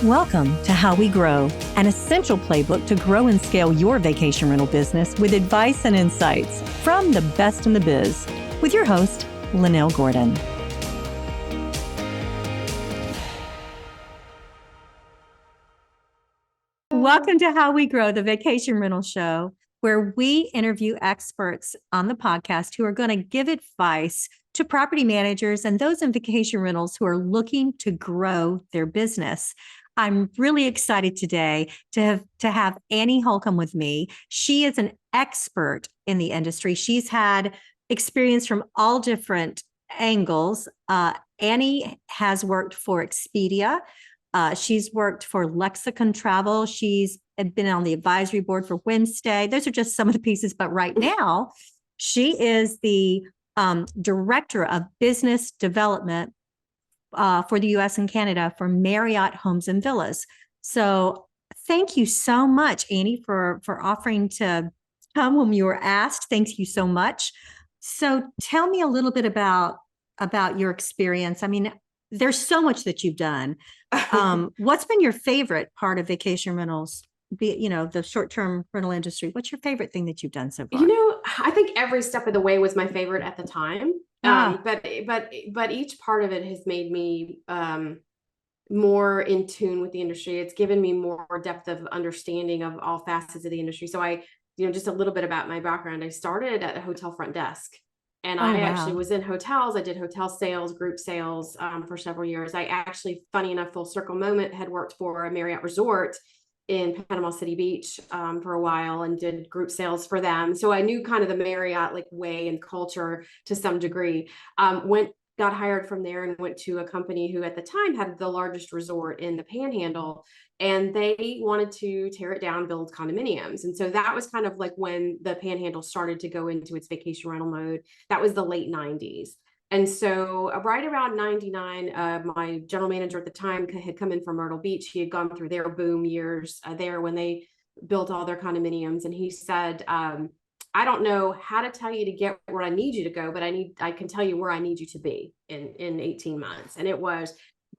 Welcome to How We Grow, an essential playbook to grow and scale your vacation rental business with advice and insights from the best in the biz, with your host, Lynell Gordon. Welcome to How We Grow, the vacation rental show, where we interview experts on the podcast who are going to give advice to property managers and those in vacation rentals who are looking to grow their business. I'm really excited today to have Annie Holcombe with me. She is an expert in the industry. She's had experience from all different angles. Annie has worked for Expedia. She's worked for Lexicon Travel. She's been on the advisory board for Wednesday. Those are just some of the pieces. But right now, she is the director of business development for the U.S. and Canada for Marriott Homes and Villas. So thank you so much, Annie, for offering to come when you were asked. Thank you so much. So tell me a little bit about your experience. I mean, there's so much that you've done. What's been your favorite part of vacation rentals? The short-term rental industry. What's your favorite thing that you've done so far? I think every step of the way was my favorite at the time. But each part of it has made me more in tune with the industry. It's given me more depth of understanding of all facets of the industry. So just a little bit about my background. I started at a hotel front desk. And I actually was in hotels. I did hotel sales, group sales for several years. I actually, funny enough, full circle moment, had worked for a Marriott resort in Panama City Beach for a while and did group sales for them. So I knew kind of the Marriott way and culture to some degree. Got hired from there and went to a company who at the time had the largest resort in the Panhandle, and they wanted to tear it down, build condominiums. And so that was kind of like when the Panhandle started to go into its vacation rental mode. That was the late 90s. And so right around 99, my general manager at the time had come in from Myrtle Beach. He had gone through their boom years there when they built all their condominiums. And he said, I don't know how to tell you to get where I need you to go, but I can tell you where I need you to be in 18 months. And it was,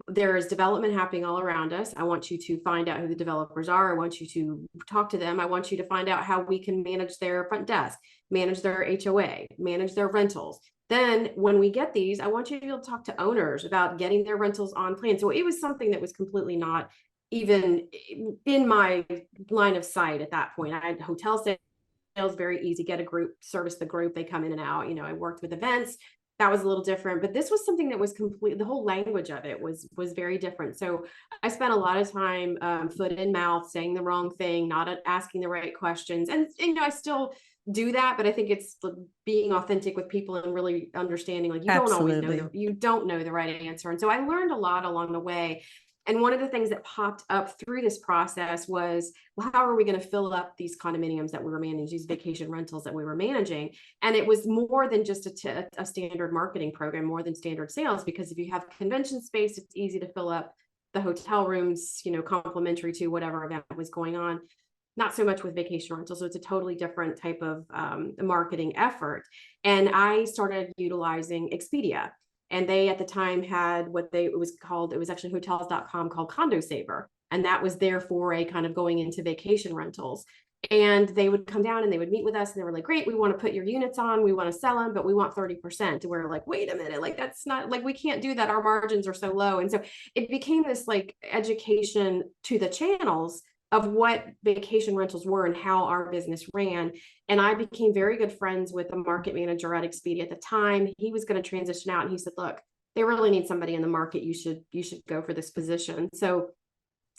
there is development happening all around us. I want you to find out who the developers are. I want you to talk to them. I want you to find out how we can manage their front desk, manage their HOA, manage their rentals. Then when we get these, I want you to be able to talk to owners about getting their rentals on plan. So it was something that was completely not even in my line of sight at that point. I had hotel sales, very easy, get a group, service the group, they come in and out. I worked with events. That was a little different, but this was something that was complete. The whole language of it was very different. So I spent a lot of time foot in mouth, saying the wrong thing, not asking the right questions. And I still do that, but I think it's being authentic with people and really understanding, like, you don't know the right answer. And so I learned a lot along the way. And one of the things that popped up through this process was, well, how are we going to fill up these condominiums that we were managing, these vacation rentals that we were managing? And it was more than just a standard marketing program, more than standard sales, because if you have convention space, it's easy to fill up the hotel rooms, complimentary to whatever event was going on. Not so much with vacation rentals. So it's a totally different type of marketing effort. And I started utilizing Expedia. And they at the time had it was actually hotels.com called Condo Saver. And that was their foray kind of going into vacation rentals. And they would come down and they would meet with us and they were like, great, we want to put your units on, we want to sell them, but we want 30%. And we're like, wait a minute, like, that's not, like, we can't do that. Our margins are so low. And so it became this like education to the channels of what vacation rentals were and how our business ran. And I became very good friends with the market manager at Expedia at the time. He was going to transition out and he said, look, they really need somebody in the market. You should go for this position. So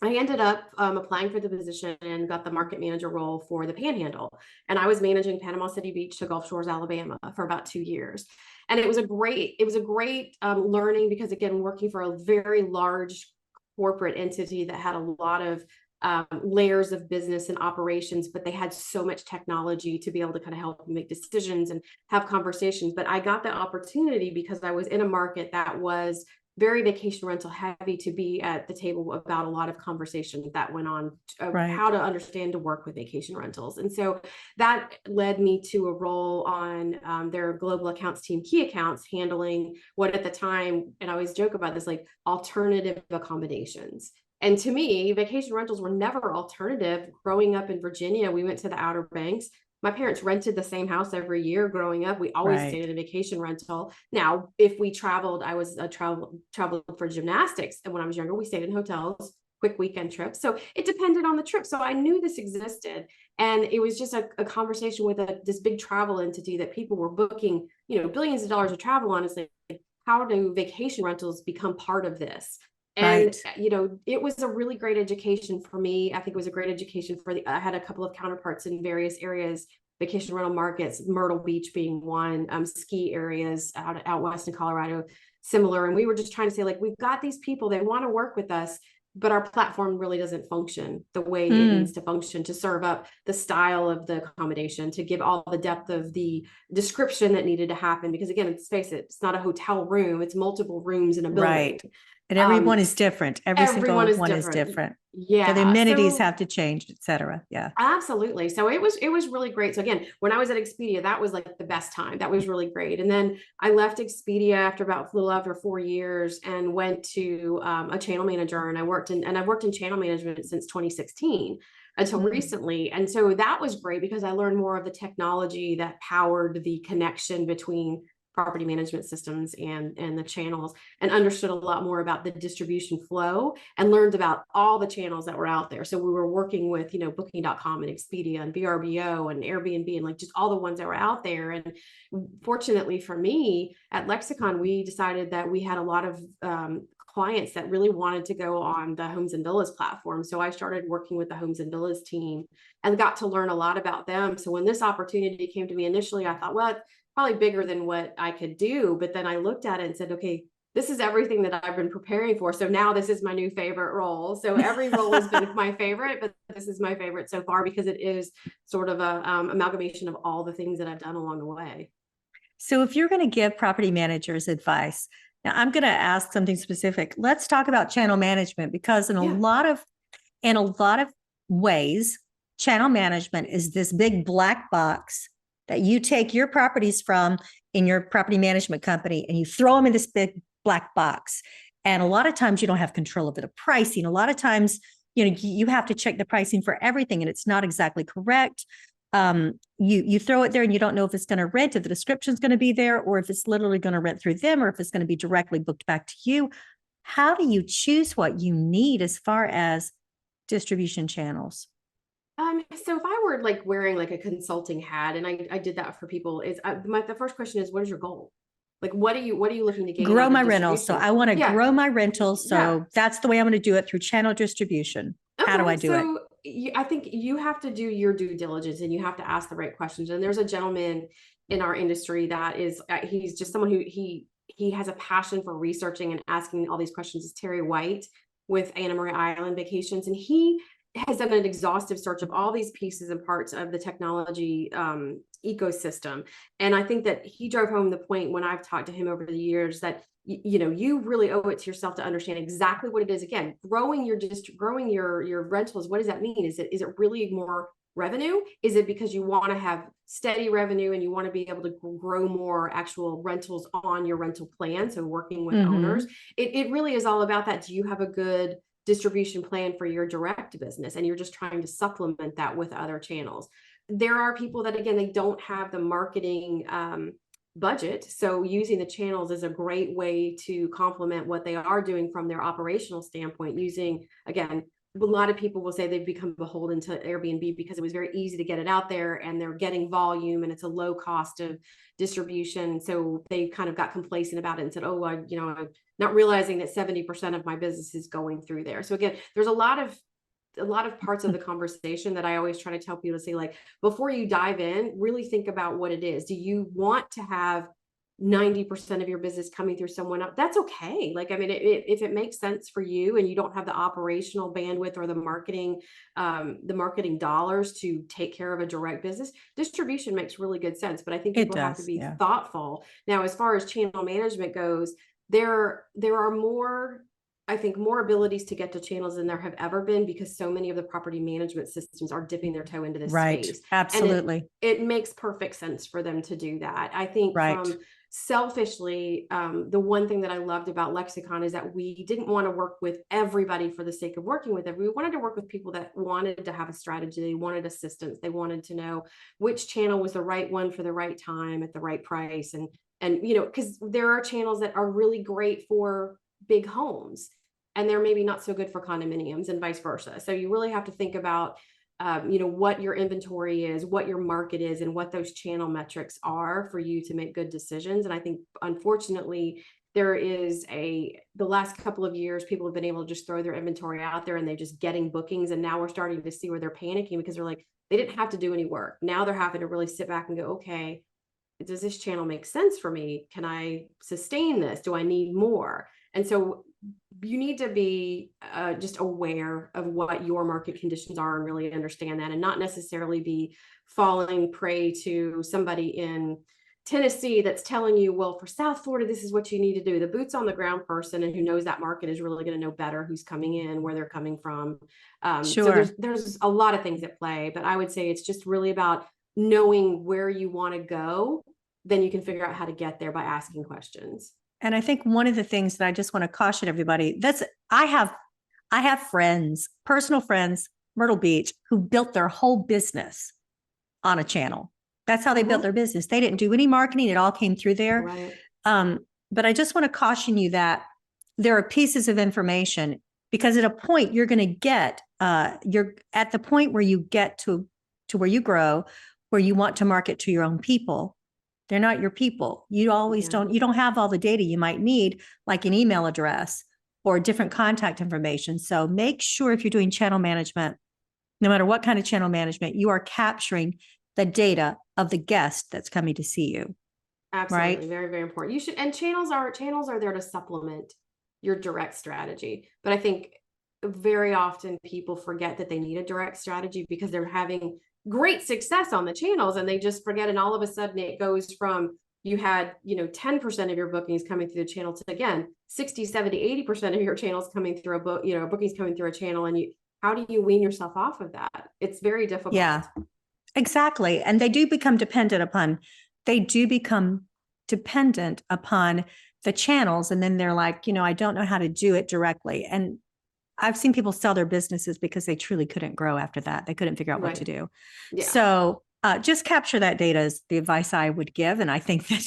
I ended up applying for the position and got the market manager role for the Panhandle. And I was managing Panama City Beach to Gulf Shores, Alabama for about 2 years. And it was a great learning, because again, working for a very large corporate entity that had a lot of layers of business and operations, but they had so much technology to be able to kind of help make decisions and have conversations. But I got the opportunity because I was in a market that was very vacation rental heavy, to be at the table about a lot of conversations that went on how to understand to work with vacation rentals. And so that led me to a role on their global accounts team, key accounts, handling what at the time, and I always joke about this, like alternative accommodations. And to me, vacation rentals were never alternative. Growing up in Virginia, we went to the Outer Banks. My parents rented the same house every year growing up. We always Right. stayed in a vacation rental. Now, if we traveled, I was traveled for gymnastics. And when I was younger, we stayed in hotels, quick weekend trips. So it depended on the trip. So I knew this existed. And it was just a conversation with this big travel entity that people were booking, billions of dollars of travel on. It's like, how do vacation rentals become part of this? And, Right. it was a really great education for me. I think it was a great education I had a couple of counterparts in various areas, vacation rental markets, Myrtle Beach being one, ski areas out west in Colorado, similar. And we were just trying to say, like, we've got these people, they want to work with us, but our platform really doesn't function the way it needs to function to serve up the style of the accommodation, to give all the depth of the description that needed to happen. Because again, let's face it, it's not a hotel room, it's multiple rooms in a building. Right. And everyone is different. Every Everyone single is one is different. different. Yeah. So the amenities have to change, et cetera. Yeah. Absolutely. So it was really great. So again, when I was at Expedia, that was like the best time. That was really great. And then I left Expedia after a little after 4 years and went to a channel manager, and I've worked in channel management since 2016 until recently. And so that was great because I learned more of the technology that powered the connection between property management systems and the channels, and understood a lot more about the distribution flow and learned about all the channels that were out there. So we were working with, booking.com and Expedia and VRBO and Airbnb and like just all the ones that were out there. And fortunately for me at Lexicon, we decided that we had a lot of clients that really wanted to go on the Homes and Villas platform. So I started working with the Homes and Villas team and got to learn a lot about them. So when this opportunity came to me initially, I thought, well, probably bigger than what I could do. But then I looked at it and said, okay, this is everything that I've been preparing for. So now this is my new favorite role. So every role has been my favorite, but this is my favorite so far because it is sort of a amalgamation of all the things that I've done along the way. So if you're going to give property managers advice, now I'm going to ask something specific. Let's talk about channel management, because in a lot of ways, channel management is this big black box that you take your properties from in your property management company and you throw them in this big black box. And a lot of times you don't have control over the pricing. A lot of times, you have to check the pricing for everything and it's not exactly correct. You throw it there and you don't know if it's going to rent, if the description is going to be there, or if it's literally going to rent through them, or if it's going to be directly booked back to you. How do you choose what you need as far as distribution channels? So if I were like wearing like a consulting hat, and I did that for people, the first question is, what is your goal? Like, what are you looking to gain? Grow my rentals. So I want to grow my rentals. So that's the way I'm going to do it, through channel distribution. Okay, how do I do it? I think you have to do your due diligence and you have to ask the right questions. And there's a gentleman in our industry that is, he's just someone who he has a passion for researching and asking all these questions. Is Terry White with Anna Maria Island Vacations. And he has done an exhaustive search of all these pieces and parts of the technology ecosystem. And I think that he drove home the point when I've talked to him over the years that you really owe it to yourself to understand exactly what it is. Again, growing your rentals. What does that mean? Is it really more revenue? Is it because you want to have steady revenue and you want to be able to grow more actual rentals on your rental plan? So working with owners, it really is all about that. Do you have a good distribution plan for your direct business and you're just trying to supplement that with other channels? There are people that, again, they don't have the marketing budget. So using the channels is a great way to complement what they are doing from their operational standpoint. Using, again, a lot of people will say they've become beholden to Airbnb because it was very easy to get it out there and they're getting volume and it's a low cost of distribution. So they kind of got complacent about it and said, oh, I'm not realizing that 70% of my business is going through there. So again, there's a lot of parts of the conversation that I always try to tell people to say, like, before you dive in, really think about what it is. Do you want to have 90% of your business coming through someone else? That's okay. Like, I mean, if it makes sense for you and you don't have the operational bandwidth or the marketing dollars to take care of a direct business, distribution makes really good sense. But I think people have to be thoughtful. Now, as far as channel management goes, there are more abilities to get to channels than there have ever been, because so many of the property management systems are dipping their toe into this space. Absolutely. And it makes perfect sense for them to do that. I think from selfishly, the one thing that I loved about Lexicon is that we didn't want to work with everybody for the sake of working with everybody. We wanted to work with people that wanted to have a strategy. They wanted assistance. They wanted to know which channel was the right one for the right time at the right price. And because there are channels that are really great for big homes, and they're maybe not so good for condominiums and vice versa. So you really have to think about what your inventory is, what your market is, and what those channel metrics are for you to make good decisions. And I think, unfortunately, the last couple of years, people have been able to just throw their inventory out there and they're just getting bookings. And now we're starting to see where they're panicking because they're like, they didn't have to do any work. Now they're having to really sit back and go, okay, does this channel make sense for me? Can I sustain this? Do I need more? And so you need to be just aware of what your market conditions are and really understand that, and not necessarily be falling prey to somebody in Tennessee that's telling you, well, for South Florida, this is what you need to do. The boots on the ground person and who knows that market is really going to know better who's coming in, where they're coming from. So there's a lot of things at play, but I would say it's just really about knowing where you want to go. Then you can figure out how to get there by asking questions. And I think one of the things that I just want to caution everybody, I have friends, personal friends, Myrtle Beach, who built their whole business on a channel. That's how they built their business. They didn't do any marketing. It all came through there. Right. But I just want to caution you that there are pieces of information, because at a point you're going to get, you're at the point where you get to where you grow, where you want to market to your own people. They're not your people. You always you don't have all the data you might need, like an email address or different contact information. So make sure if you're doing channel management, no matter what kind of channel management, you are capturing the data of the guest that's coming to see you. Absolutely. Right? Very, very important. And channels are there to supplement your direct strategy. But I think very often people forget that they need a direct strategy because they're having great success on the channels and they just forget. And all of a sudden it goes from, you had, 10% of your bookings coming through the channel to, again, 60, 70, 80% of your channels coming through bookings coming through a channel. And how do you wean yourself off of that? It's very difficult. Yeah, exactly. And they do become dependent upon the channels. And then they're like, I don't know how to do it directly. And I've seen people sell their businesses because they truly couldn't grow after that. They couldn't figure out what to do. Yeah. So just capture that data is the advice I would give. And I think that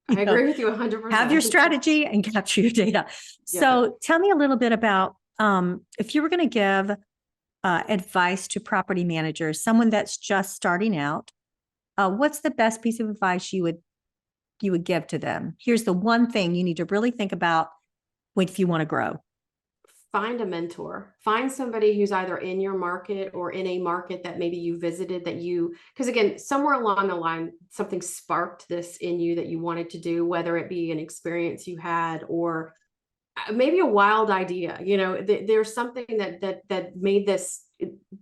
I agree with you 100%. Have your strategy and capture your data. Yeah. So tell me a little bit about if you were going to give advice to property managers, someone that's just starting out, what's the best piece of advice you would give to them? Here's the one thing you need to really think about if you want to grow. Find a mentor. Find somebody who's either in your market or in a market that maybe you visited because again, somewhere along the line, something sparked this in you that you wanted to do, whether it be an experience you had or maybe a wild idea. There's something that made this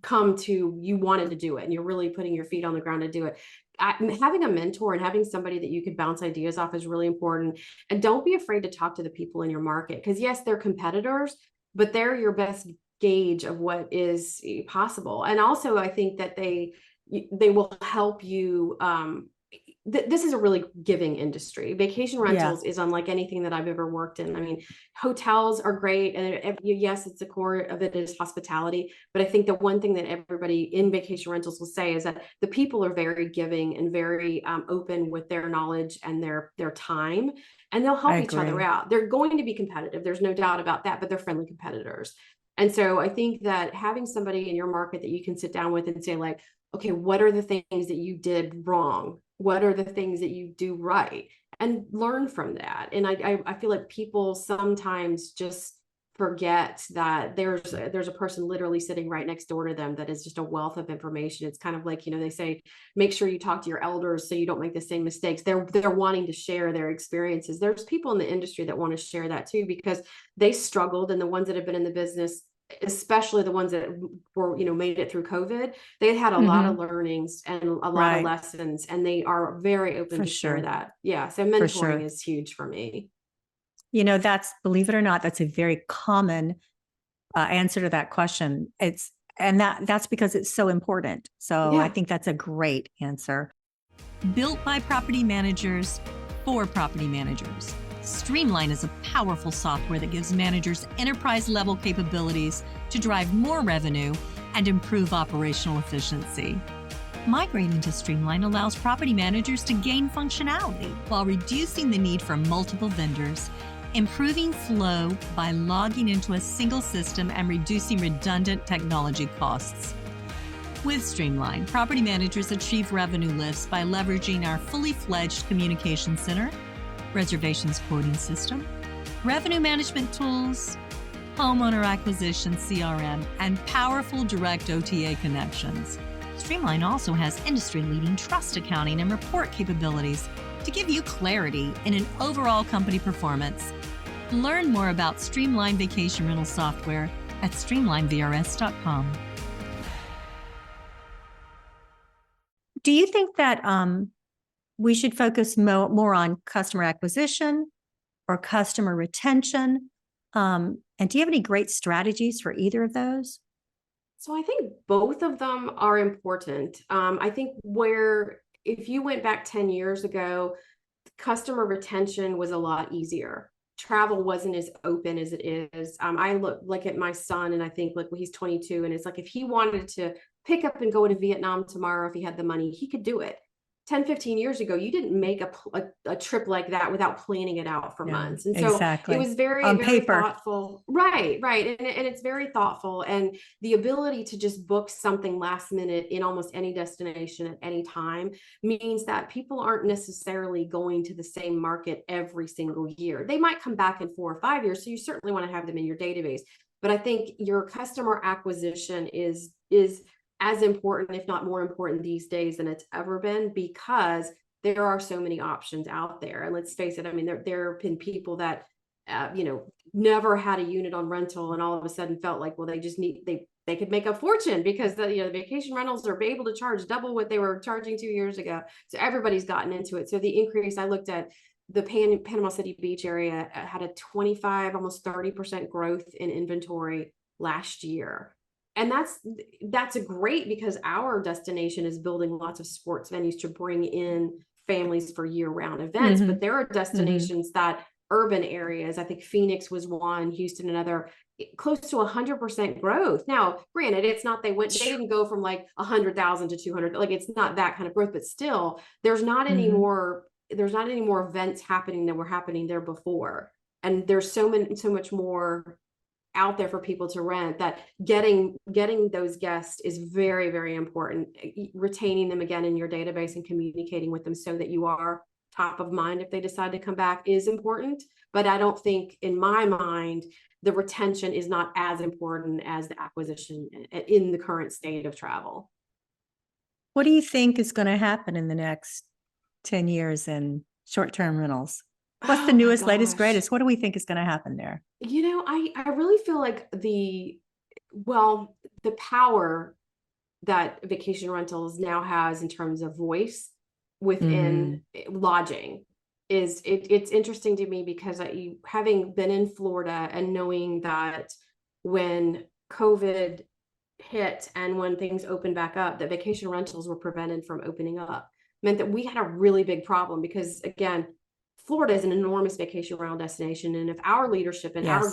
come to, you wanted to do it and you're really putting your feet on the ground to do it. Having a mentor and having somebody that you could bounce ideas off is really important. And don't be afraid to talk to the people in your market, because yes, they're competitors, but they're your best gauge of what is possible. And also I think that they will help you. This is a really giving industry. Vacation rentals is unlike anything that I've ever worked in. I mean, hotels are great. And yes, it's the core of it is hospitality. But I think the one thing that everybody in vacation rentals will say is that the people are very giving and very open with their knowledge and their time. And they'll help each other out. They're going to be competitive. There's no doubt about that, but they're friendly competitors. And so I think that having somebody in your market that you can sit down with and say, like, okay, what are the things that you did wrong? What are the things that you do right? And learn from that. And I feel like people sometimes just forget that there's a person literally sitting right next door to them that is just a wealth of information. It's kind of like, they say, make sure you talk to your elders so you don't make the same mistakes. They're wanting to share their experiences. There's people in the industry that want to share that too, because they struggled, and the ones that have been in the business, especially the ones that were, made it through COVID, they had a lot of learnings and a lot of lessons, and they are very open to share that. Yeah. So mentoring is huge for me. Believe it or not, that's a very common answer to that question. That's because it's so important. So I think that's a great answer. Built by property managers for property managers. Streamline is a powerful software that gives managers enterprise-level capabilities to drive more revenue and improve operational efficiency. Migrating to Streamline allows property managers to gain functionality while reducing the need for multiple vendors, improving flow by logging into a single system and reducing redundant technology costs. With Streamline, property managers achieve revenue lifts by leveraging our fully fledged communication center, reservations quoting system, revenue management tools, homeowner acquisition CRM, and powerful direct OTA connections. Streamline also has industry-leading trust accounting and report capabilities to give you clarity in an overall company performance. Learn more about Streamline Vacation Rental Software at streamlinevrs.com. Do you think that we should focus more on customer acquisition or customer retention? And do you have any great strategies for either of those? So I think both of them are important. I think if you went back 10 years ago, customer retention was a lot easier. Travel wasn't as open as it is. I look at my son and I think, look, he's 22, and it's like if he wanted to pick up and go to Vietnam tomorrow, if he had the money, he could do it. 10, 15 years ago, you didn't make a trip like that without planning it out for months. And so exactly. It was very, on very paper. thoughtful. Right. And it's very thoughtful. And the ability to just book something last minute in almost any destination at any time means that people aren't necessarily going to the same market every single year. They might come back in 4 or 5 years. So you certainly want to have them in your database. But I think your customer acquisition is as important, if not more important these days than it's ever been, because there are so many options out there. And let's face it, I mean, there have been people that, never had a unit on rental and all of a sudden felt like, well, they could make a fortune because the vacation rentals are able to charge double what they were charging 2 years ago. So everybody's gotten into it. So the increase, I looked at the Panama City Beach area had a 25, almost 30% growth in inventory last year. And that's a great, because our destination is building lots of sports venues to bring in families for year-round events. But there are destinations that urban areas, I think Phoenix was one, Houston another, close to 100% growth. Now, granted, it's not they didn't go from like 100,000 to 200, like it's not that kind of growth, but still, there's not any more events happening that were happening there before, and there's so much more out there for people to rent, that getting those guests is very, very important. Retaining them again in your database and communicating with them so that you are top of mind if they decide to come back is important. But I don't think, in my mind, the retention is not as important as the acquisition in the current state of travel. What do you think is going to happen in the next 10 years in short-term rentals? What's the newest, latest, greatest? What do we think is going to happen there? I really feel like the power that vacation rentals now has in terms of voice within lodging it's interesting to me, because having been in Florida and knowing that when COVID hit and when things opened back up, that vacation rentals were prevented from opening up, meant that we had a really big problem, because again, Florida is an enormous vacation rental destination. And if our leadership and our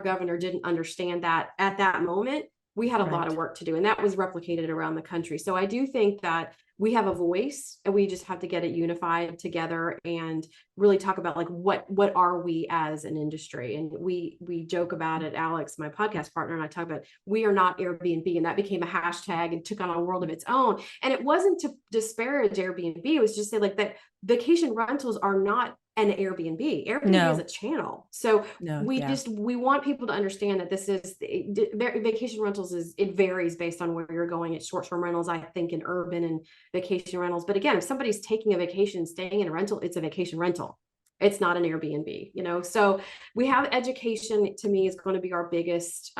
governor didn't understand that at that moment, we had a lot of work to do. And that was replicated around the country. So I do think that we have a voice, and we just have to get it unified together and really talk about like what are we as an industry. And we joke about it, Alex, my podcast partner, and I talk about, we are not Airbnb, and that became a hashtag and took on a world of its own. And it wasn't to disparage Airbnb, it was just say like that vacation rentals are not an Airbnb. Airbnb is a channel. So we want people to understand that this is vacation rentals it varies based on where you're going. It's short-term rentals, I think, in urban and vacation rentals. But again, if somebody's taking a vacation, staying in a rental, it's a vacation rental. It's not an Airbnb, So we have education, to me, is going to be our biggest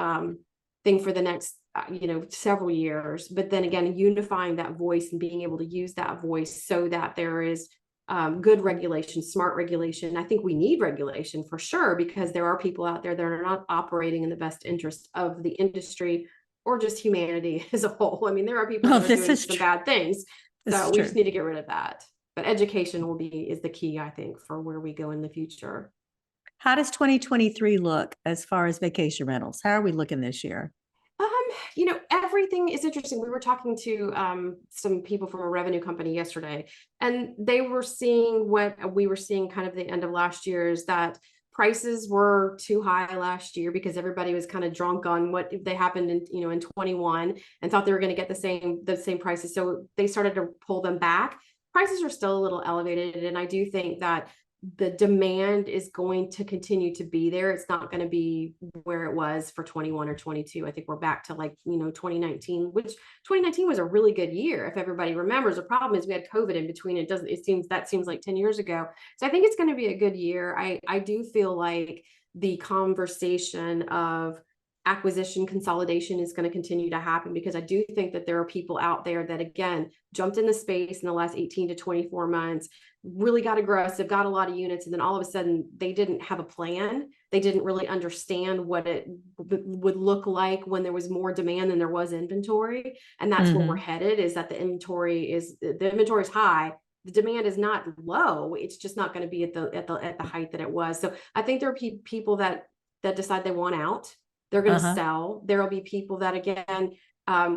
thing for the next several years. But then again, unifying that voice and being able to use that voice so that there is good regulation, smart regulation. I think we need regulation for sure, because there are people out there that are not operating in the best interest of the industry or just humanity as a whole. I mean, there are people that are doing some bad things. So we just need to get rid of that. but education is the key, I think, for where we go in the future. How does 2023 look as far as vacation rentals? How are we looking this year? Everything is interesting. We were talking to some people from a revenue company yesterday, and they were seeing what we were seeing kind of the end of last year, is that prices were too high last year because everybody was kind of drunk on what they happened in 21 and thought they were going to get the same prices. So they started to pull them back. Prices are still a little elevated, and I do think that the demand is going to continue to be there. It's not going to be where it was for 21 or 22. I think we're back to 2019, which 2019 was a really good year. If everybody remembers, the problem is we had COVID in between. It seems like 10 years ago. So I think it's going to be a good year. I do feel like the conversation of acquisition consolidation is going to continue to happen, because I do think that there are people out there that, again, jumped in the space in the last 18 to 24 months, really got aggressive, got a lot of units, and then all of a sudden they didn't have a plan. They didn't really understand what it would look like when there was more demand than there was inventory. And that's where we're headed, is that the inventory is high. The demand is not low. It's just not going to be at the height that it was. So I think there are people that decide they want out. They're going to sell. There will be people that, again,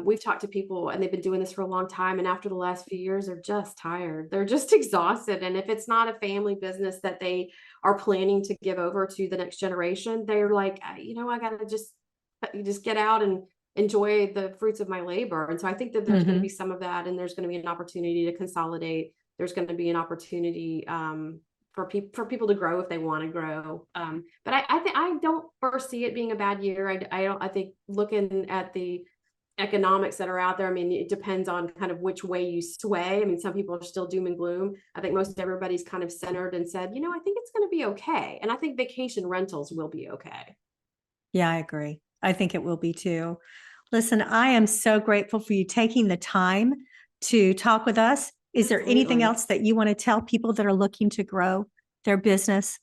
we've talked to people and they've been doing this for a long time, and after the last few years, they're just tired. They're just exhausted. And if it's not a family business that they are planning to give over to the next generation, they're like, I got to just get out and enjoy the fruits of my labor. And so I think that there's going to be some of that, and there's going to be an opportunity to consolidate. There's going to be an opportunity for people to grow if they want to grow. But I don't foresee it being a bad year. I think looking at the economics that are out there, I mean, it depends on kind of which way you sway. I mean, some people are still doom and gloom. I think most everybody's kind of centered and said, I think it's going to be okay. And I think vacation rentals will be okay. Yeah, I agree. I think it will be too. Listen, I am so grateful for you taking the time to talk with us. Is there anything else that you want to tell people that are looking to grow their business?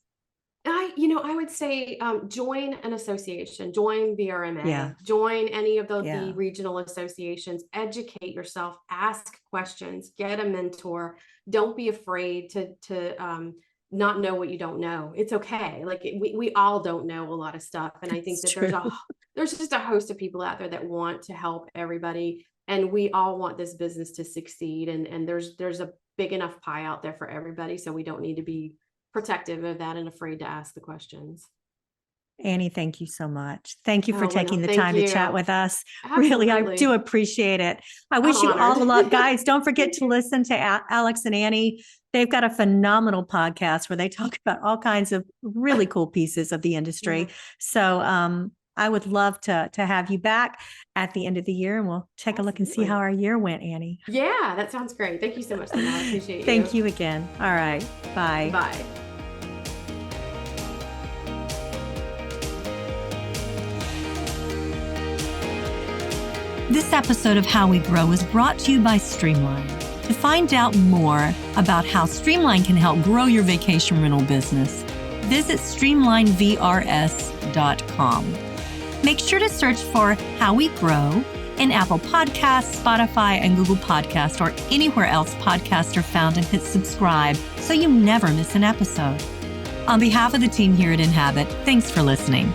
I would say join an association, join VRMA, join any of the regional associations, educate yourself, ask questions, get a mentor. Don't be afraid to not know what you don't know. It's okay. Like we all don't know a lot of stuff. And I think that there's just a host of people out there that want to help everybody. And we all want this business to succeed. And there's a big enough pie out there for everybody. So we don't need to be protective of that and afraid to ask the questions. Annie, thank you so much. Thank you for taking the time to chat with us. Really, I do appreciate it. I wish you all the luck. Guys, don't forget to listen to Alex and Annie. They've got a phenomenal podcast where they talk about all kinds of really cool pieces of the industry. So I would love to have you back at the end of the year, and we'll take a look and see how our year went, Annie. Yeah, that sounds great. Thank you so much, Lynell. I appreciate you. Thank you again. All right. Bye. Bye. This episode of How We Grow is brought to you by Streamline. To find out more about how Streamline can help grow your vacation rental business, visit streamlinevrs.com. Make sure to search for How We Grow in Apple Podcasts, Spotify, and Google Podcasts, or anywhere else podcasts are found, and hit subscribe so you never miss an episode. On behalf of the team here at Inhabit, thanks for listening.